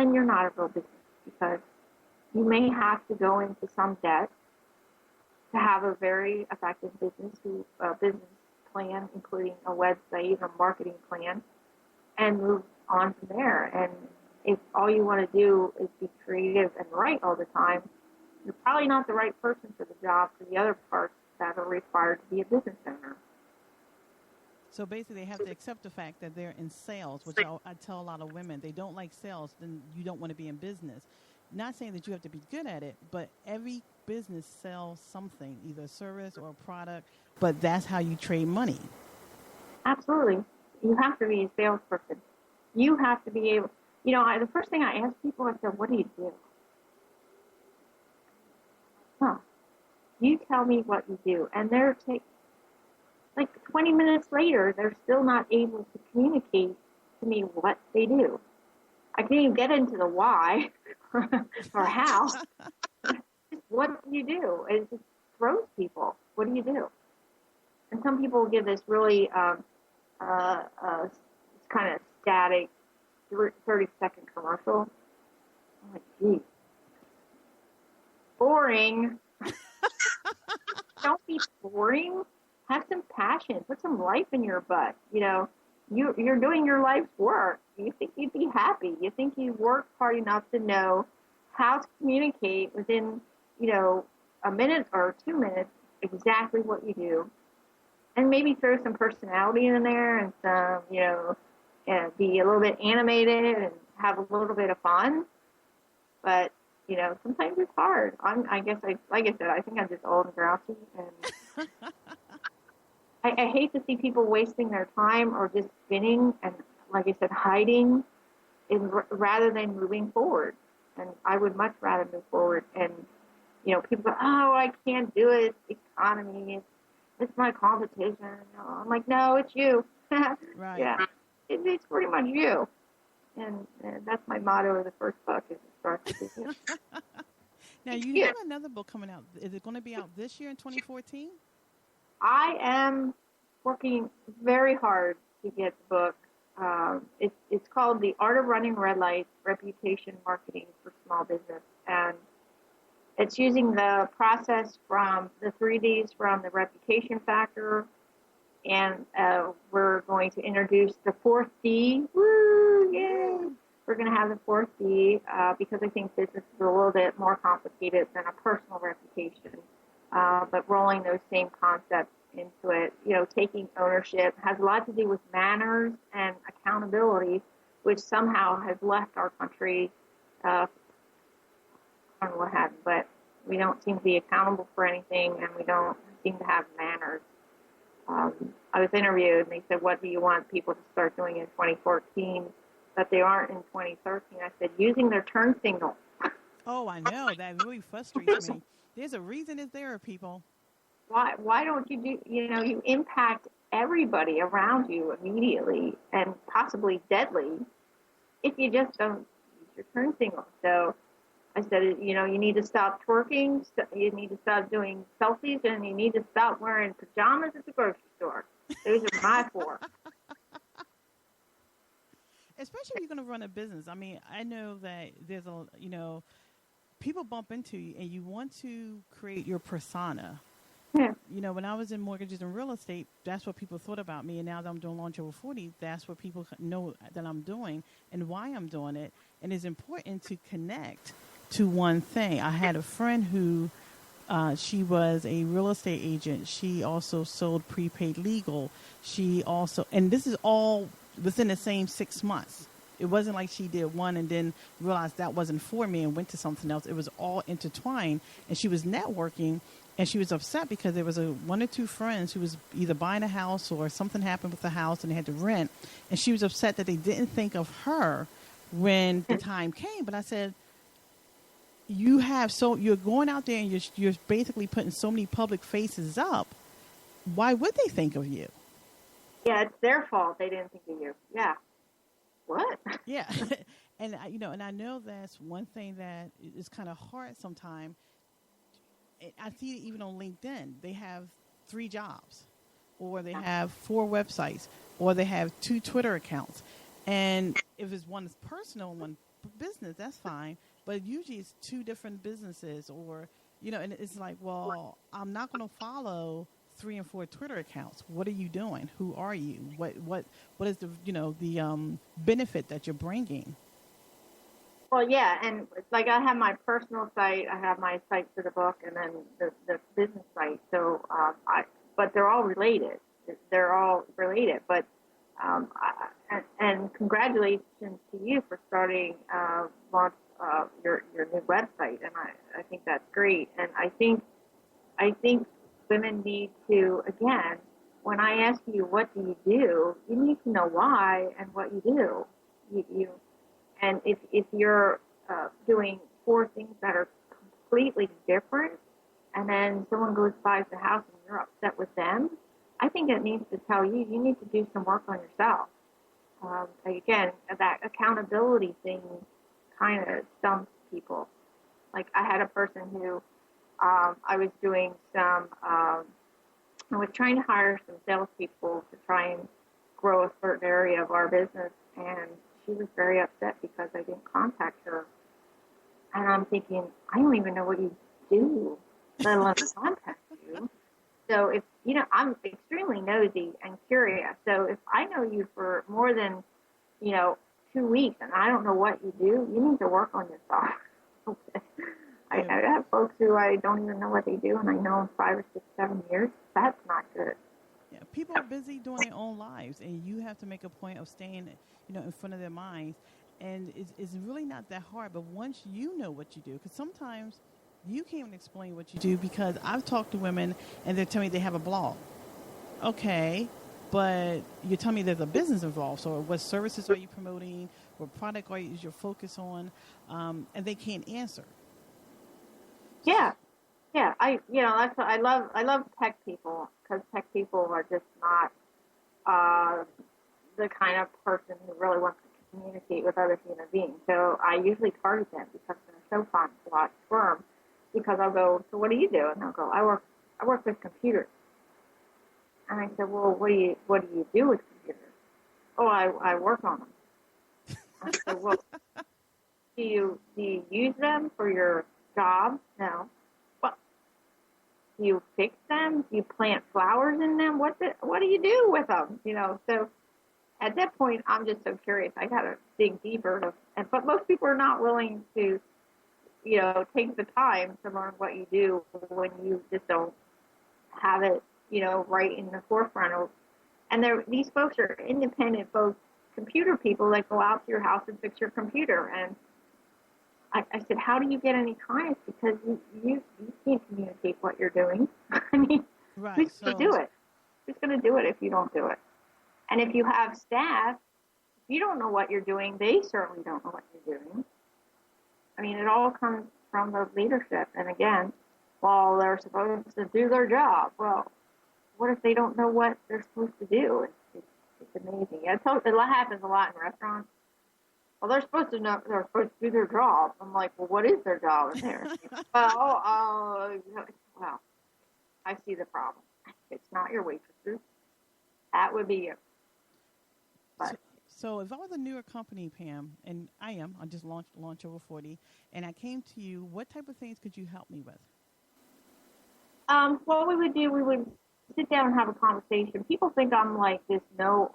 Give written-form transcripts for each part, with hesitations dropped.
then you're not a real business, because you may have to go into some debt to have a very effective business plan, including a website or marketing plan, and move on from there. And if all you want to do is be creative and write all the time, you're probably not the right person for the job for the other parts that are required to be a business owner. So basically, they have to accept the fact that they're in sales, which I tell a lot of women, they don't like sales, then you don't want to be in business. Not saying that you have to be good at it, but every business sells something, either a service or a product, but that's how you trade money. Absolutely. You have to be a salesperson. You have to be able, the first thing I ask people, I said, what do you do? You tell me what you do. And they're like 20 minutes later, they're still not able to communicate to me what they do. I can't even get into the why or how. What do you do? It just throws people. What do you do? And some people give this really kind of static 30-second commercial. I'm like, geez. Boring. Don't be boring. Have some passion. Put some life in your butt. You're doing your life's work. You think you'd be happy. You think you work hard enough to know how to communicate within, a minute or 2 minutes exactly what you do. And maybe throw some personality in there and some, be a little bit animated and have a little bit of fun. But, sometimes it's hard. Like I said, I think I'm just old and grouchy. And I hate to see people wasting their time or just spinning and, like I said, hiding rather than moving forward. And I would much rather move forward. And, people go, oh, I can't do it. It's the economy. It's my competition. I'm like, no, it's you. Right. Yeah, it's pretty much you. And that's my motto of the first book, is it starts with you. Now, you have another book coming out. Is it going to be out this year in 2014? I am working very hard to get the book. It's called The Art of Running Red Lights, Reputation Marketing for Small Business. And it's using the process from the 3 Ds from the reputation factor. And we're going to introduce the 4th D. Woo, yay! We're going to have the 4th D because I think business is a little bit more complicated than a personal reputation. But rolling those same concepts into it, taking ownership has a lot to do with manners and accountability, which somehow has left our country. I don't know what happened, but we don't seem to be accountable for anything, and we don't seem to have manners. I was interviewed, and they said, what do you want people to start doing in 2014 that they aren't in 2013? I said, using their turn signal. Oh, I know. That really frustrates me. There's a reason it's there, people. Why don't you do, you impact everybody around you immediately and possibly deadly if you just don't use your turn signal. So I said, you need to stop twerking, you need to stop doing selfies, and you need to stop wearing pajamas at the grocery store. Those are my 4. Especially if you're going to run a business. I mean, I know that there's people bump into you, and you want to create your persona. Yeah. When I was in mortgages and real estate, that's what people thought about me. And now that I'm doing Launch Over 40, that's what people know that I'm doing and why I'm doing it. And it's important to connect to one thing. I had a friend who, she was a real estate agent. She also sold prepaid legal. She also, and this is all within the same 6 months. It wasn't like she did one and then realized that wasn't for me and went to something else. It was all intertwined. And she was networking, and she was upset because there was one or two friends who was either buying a house or something happened with the house and they had to rent. And she was upset that they didn't think of her when the time came. But I said, you're going out there and you're basically putting so many public faces up. Why would they think of you? Yeah, it's their fault they didn't think of you. Yeah. What? Yeah. And I know that's one thing that is kind of hard sometimes. I see it even on LinkedIn. They have 3 jobs, or they have 4 websites, or they have 2 Twitter accounts. And if it's one is personal and one business, that's fine. But usually it's two different businesses, or, and it's like, well, I'm not going to follow 3 and 4 Twitter accounts. What are you doing? Who are you? What is the benefit that you're bringing? Well, yeah, and like I have my personal site, I have my site for the book, and then the business site. So, but they're all related. They're all related. But and congratulations to you for starting launch your new website, and I think that's great. And I think women need to, again, when I ask you what do, you need to know why and what you do. You and if you're doing 4 things that are completely different, and then someone goes buys the house and you're upset with them, I think it needs to tell you need to do some work on yourself. Again, that accountability thing kind of stumps people. Like I had a person who I was doing some, I was trying to hire some salespeople to try and grow a certain area of our business, and she was very upset because I didn't contact her. And I'm thinking, I don't even know what you do, let alone contact you. So if, I'm extremely nosy and curious. So if I know you for more than, 2 weeks and I don't know what you do, you need to work on yourself. Okay. I have folks who I don't even know what they do, and I know them 5 or 6, 7 years. That's not good. Yeah, people are busy doing their own lives, and you have to make a point of staying, in front of their minds. And it's really not that hard. But once you know what you do, because sometimes you can't even explain what you do, because I've talked to women and they're telling me they have a blog. Okay, but you're telling me there's a business involved. So what services are you promoting? What product is your focus on? And they can't answer. Yeah, yeah. That's what I love. I love tech people, because tech people are just not the kind of person who really wants to communicate with other human beings. So I usually target them because they're so fun to watch squirm. Because I'll go, so what do you do? And they'll go, I work with computers. And I said, well, what do you do with computers? Oh, I work on them. I said, well, do you use them for your job? No. What? Do you fix them? Do you plant flowers in them? What do you do with them? So at that point, I'm just so curious. I got to dig deeper. But most people are not willing to, take the time to learn what you do when you just don't have it, right in the forefront of. And these folks are independent folks, computer people that go out to your house and fix your computer. And I said, how do you get any clients? Because you can't communicate what you're doing. I mean, right, who's going to do it? Who's going to do it if you don't do it? And if you have staff, if you don't know what you're doing, they certainly don't know what you're doing. I mean, it all comes from the leadership. And again, while they're supposed to do their job, well, what if they don't know what they're supposed to do? It's amazing. It happens a lot in restaurants. Well, they're supposed to know. They're supposed to do their job. I'm like, well, what is their job in there? Well, I see the problem. It's not your waitresses. That would be you. But So if I was a newer company, Pam, and I just launched over 40, and I came to you, what type of things could you help me with? What we would do, we would sit down and have a conversation. People think I'm like this. No,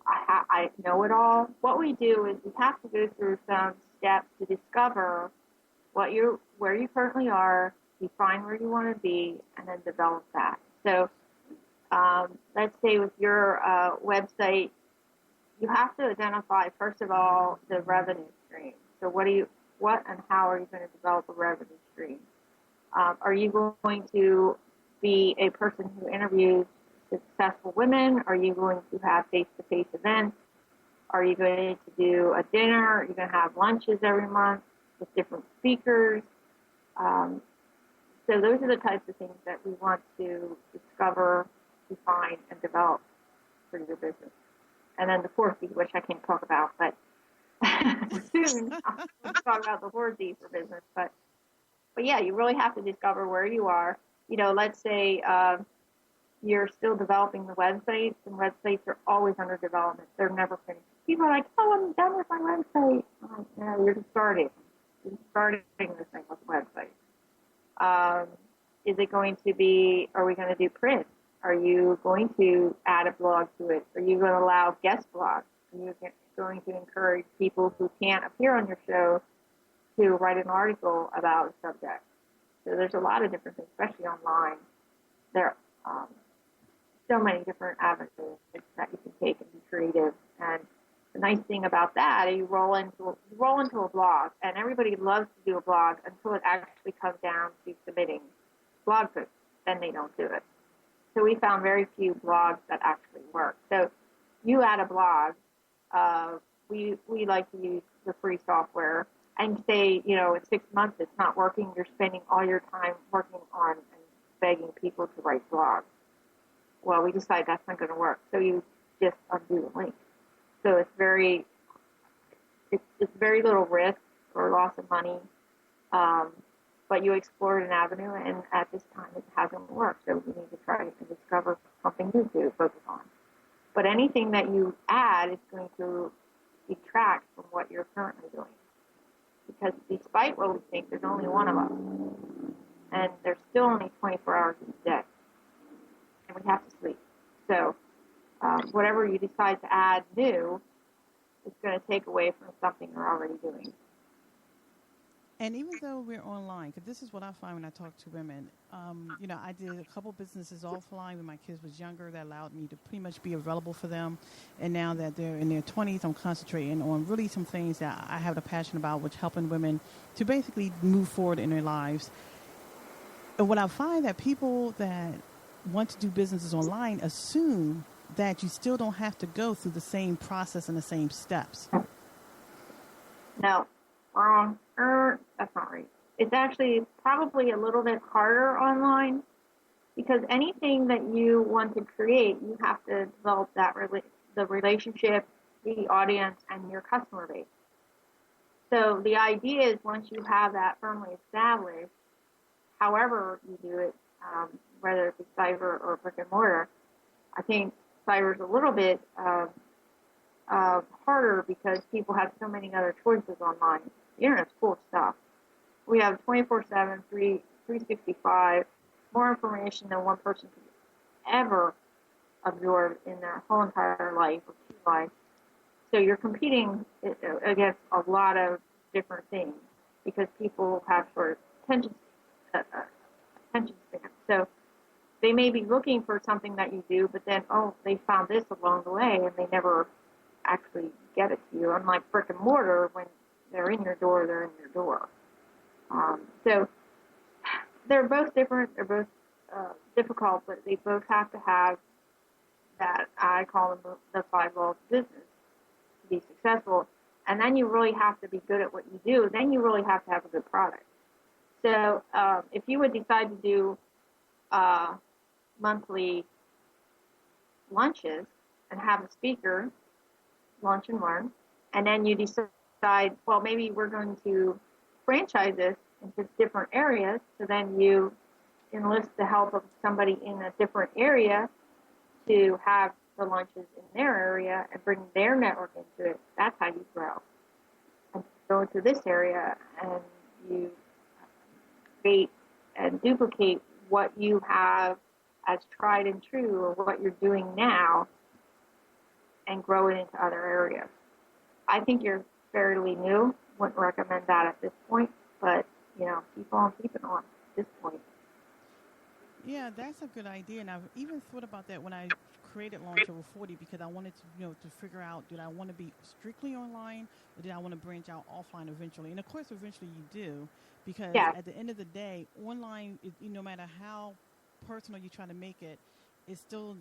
I know it all. What we do is we have to go through some steps to discover where you currently are, define where you want to be, and then develop that. So let's say with your website, you have to identify, first of all, the revenue stream. So what and how are you going to develop a revenue stream? Are you going to be a person who interviews successful women? Are you going to have face-to-face events? Are you going to do a dinner? Are you going to have lunches every month with different speakers? So those are the types of things that we want to discover, define, and develop for your business. And then the 4D, which I can't talk about, but soon I'll talk about the 4D for business. But yeah, you really have to discover where you are. Let's say you're still developing the websites, and websites are always under development. They're never finished. People are like, oh, I'm done with my website. I'm like, no, you're just starting. You're just starting this thing with websites. Is it going to be, are we going to do print? Are you going to add a blog to it? Are you going to allow guest blogs? Are you going to encourage people who can't appear on your show to write an article about a subject? So there's a lot of different things, especially online. There are so many different avenues that you can take and be creative. And the nice thing about that is you roll into a blog, and everybody loves to do a blog until it actually comes down to submitting blog posts. Then they don't do it. So we found very few blogs that actually work. So you add a blog. We like to use the free software, and say, in 6 months it's not working. You're spending all your time working on and begging people to write blogs. Well, we decide that's not going to work. So you just undo the link. So it's very little risk or loss of money, but you explored an avenue, and at this time it hasn't worked. So we need to try to discover something new to focus on. But anything that you add is going to detract from what you're currently doing. Because despite what we think, there's only one of us. And there's still only 24 hours in a day. And we have to sleep. So whatever you decide to add new is going to take away from something you're already doing. And even though we're online, because this is what I find when I talk to women, I did a couple businesses offline when my kids was younger that allowed me to pretty much be available for them. And now that they're in their 20s, I'm concentrating on really some things that I have a passion about, which helping women to basically move forward in their lives. And what I find that people that want to do businesses online assume that you still don't have to go through the same process and the same steps. No, wrong. That's not right. It's actually probably a little bit harder online, because anything that you want to create, you have to develop the relationship, the audience, and your customer base. So the idea is, once you have that firmly established, however you do it, whether it be cyber or brick and mortar, I think cyber is a little bit harder because people have so many other choices online. The internet's full of stuff. We have 24/7, 365, more information than one person could ever absorb in their whole entire life or life. So you're competing against a lot of different things because people have short attention span. So they may be looking for something that you do, but then, they found this along the way, and they never actually get it to you. Unlike brick and mortar, when they're in your door, they're in your door. So they're both different. They're both difficult, but they both have to have that, I call them the 5 laws of business, to be successful. And then you really have to be good at what you do. Then you really have to have a good product. So if you would decide to do monthly lunches and have a speaker, lunch and learn, and then you decide, well, maybe we're going to franchise this into different areas, so then you enlist the help of somebody in a different area to have the lunches in their area and bring their network into it. That's how you grow. And go into this area and you create and duplicate what you have as tried and true, or what you're doing now, and grow it into other areas. I think you're fairly new. Wouldn't recommend that at this point, but keep on keeping on at this point. Yeah, that's a good idea, and I've even thought about that when I created Launch Over 40, because I wanted to figure out, did I want to be strictly online, or did I want to branch out offline eventually? And of course, eventually you do, because at the end of the day, online, no matter how personal you try to make it, it's still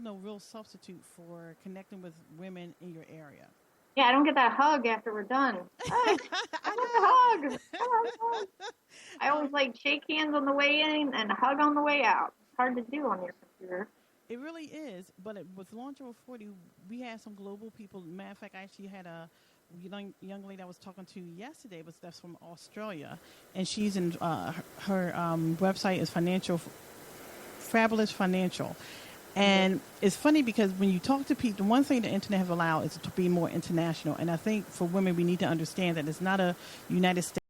no real substitute for connecting with women in your area. Yeah, I don't get that hug after we're done. I want the hug. I always shake hands on the way in and hug on the way out. It's hard to do on your computer. It really is. But with Launch Over 40, we had some global people. Matter of fact, I actually had a young lady I was talking to yesterday, but that's from Australia. And she's in her website is Fabulous Financial. And it's funny because when you talk to people, the one thing the internet have allowed is to be more international. And I think for women, we need to understand that it's not a United States